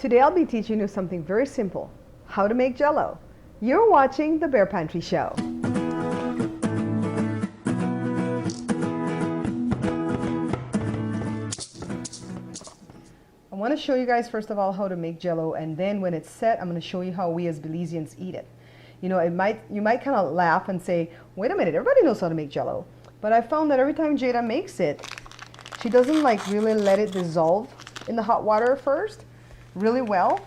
Today I'll be teaching you something very simple, how to make Jell-O. You're watching the Bear Pantry Show. I want to show you guys first of all how to make Jell-O, and then when it's set I'm going to show you how we as Belizeans eat it. You know, you might kind of laugh and say, wait a minute, everybody knows how to make Jell-O. But I found that every time Jada makes it, she doesn't like really let it dissolve in the hot water first really well.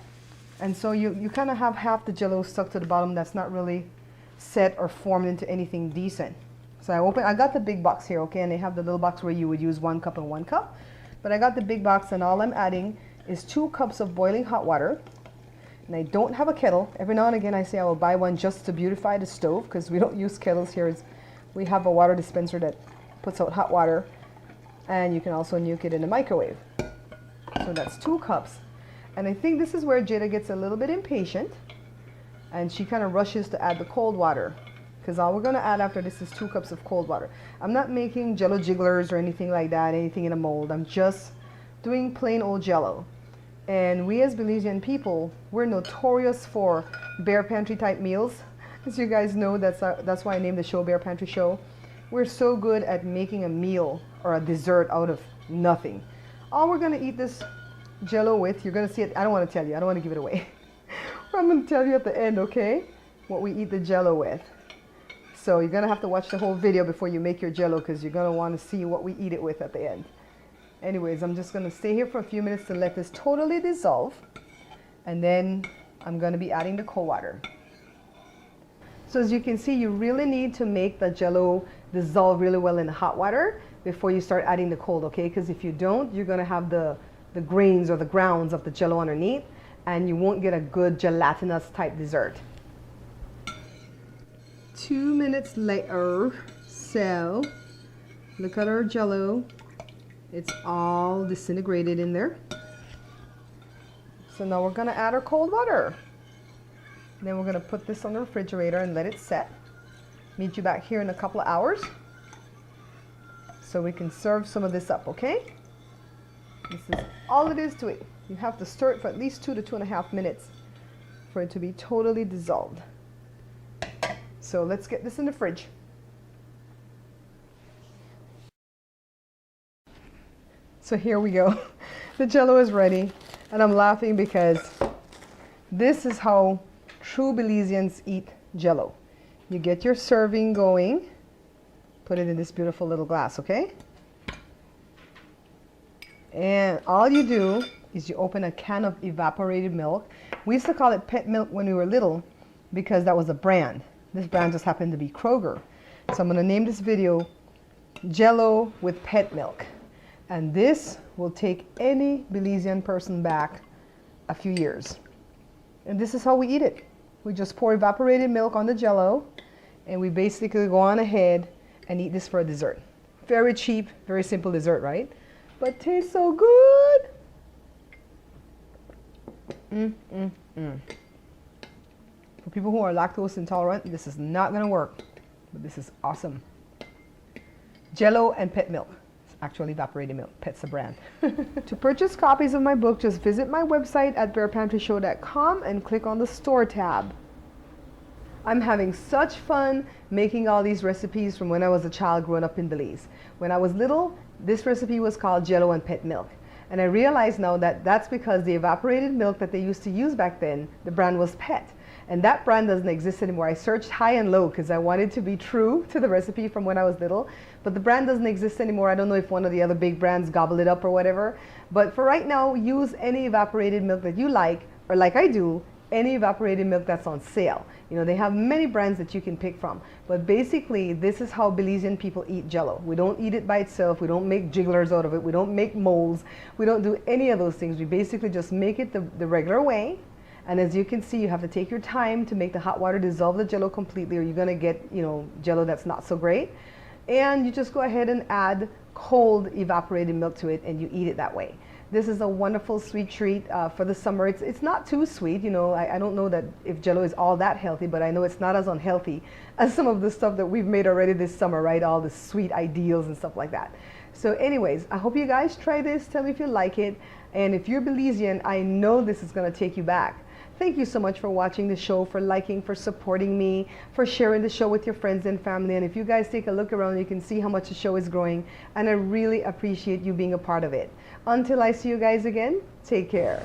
And so you kind of have half the Jell-O stuck to the bottom that's not really set or formed into anything decent. So I got the big box here, okay, and they have the little box where you would use 1 cup and 1 cup. But I got the big box, and all I'm adding is 2 cups of boiling hot water. And I don't have a kettle. Every now and again I say I will buy one just to beautify the stove, because we don't use kettles here. We have a water dispenser that puts out hot water, and you can also nuke it in the microwave. So that's 2 cups. And I think this is where Jada gets a little bit impatient, and she kind of rushes to add the cold water, because all we're going to add after this is 2 cups of cold water. I'm not making Jell-O jigglers or anything like that, anything in a mold. I'm just doing plain old Jell-O. And we as Belizean people, we're notorious for Bear Pantry type meals. As you guys know, that's why I named the show Bear Pantry Show. We're so good at making a meal or a dessert out of nothing. All we're going to eat this Jell-O with, you're going to see it. I don't want to tell you. I don't want to give it away. I'm going to tell you at the end, okay, what we eat the Jell-O with. So you're going to have to watch the whole video before you make your Jell-O, because you're going to want to see what we eat it with at the end. Anyways, I'm just going to stay here for a few minutes to let this totally dissolve. And then I'm going to be adding the cold water. So as you can see, you really need to make the Jell-O dissolve really well in the hot water before you start adding the cold, okay? Because if you don't, you're going to have the grains or the grounds of the Jell-O underneath, and you won't get a good gelatinous type dessert. 2 minutes later, so look at our Jell-O. It's all disintegrated in there. So now we're going to add our cold water. Then we're going to put this on the refrigerator and let it set. Meet you back here in a couple of hours so we can serve some of this up, okay? This is all it is to it. You have to stir it for at least 2 to 2.5 minutes for it to be totally dissolved. So let's get this in the fridge. So here we go. The Jell-O is ready, and I'm laughing because this is how true Belizeans eat Jell-O. You get your serving going, put it in this beautiful little glass, okay? And all you do is you open a can of evaporated milk. We used to call it pet milk when we were little because that was a brand. This brand just happened to be Kroger. So I'm going to name this video Jell-O with pet milk. And this will take any Belizean person back a few years. And this is how we eat it. We just pour evaporated milk on the Jell-O, and we basically go on ahead and eat this for a dessert. Very cheap, very simple dessert, right? But tastes so good. For people who are lactose intolerant, this is not going to work, but this is awesome. Jell-O and pet milk. It's actually evaporated milk. Pet's a brand. To purchase copies of my book, just visit my website at bearpantryshow.com and click on the store tab. I'm having such fun making all these recipes from when I was a child growing up in Belize. When I was little, this recipe was called Jell-O and pet milk. And I realize now that that's because the evaporated milk that they used to use back then, the brand was Pet. And that brand doesn't exist anymore. I searched high and low because I wanted to be true to the recipe from when I was little. But the brand doesn't exist anymore. I don't know if one of the other big brands gobbled it up or whatever. But for right now, use any evaporated milk that you like, or like I do, any evaporated milk that's on sale. You know, they have many brands that you can pick from. But basically, this is how Belizean people eat Jell-O. We don't eat it by itself. We don't make jigglers out of it. We don't make molds. We don't do any of those things. We basically just make it the regular way. And as you can see, you have to take your time to make the hot water dissolve the Jell-O completely, or you're going to get, you know, Jell-O that's not so great. And you just go ahead and add cold evaporated milk to it, and you eat it that way. This is a wonderful sweet treat for the summer. It's not too sweet, you know. I don't know that if Jell-O is all that healthy, but I know it's not as unhealthy as some of the stuff that we've made already this summer, right? All the sweet ideals and stuff like that. So anyways, I hope you guys try this. Tell me if you like it. And if you're Belizean, I know this is going to take you back. Thank you so much for watching the show, for liking, for supporting me, for sharing the show with your friends and family. And if you guys take a look around, you can see how much the show is growing. And I really appreciate you being a part of it. Until I see you guys again, take care.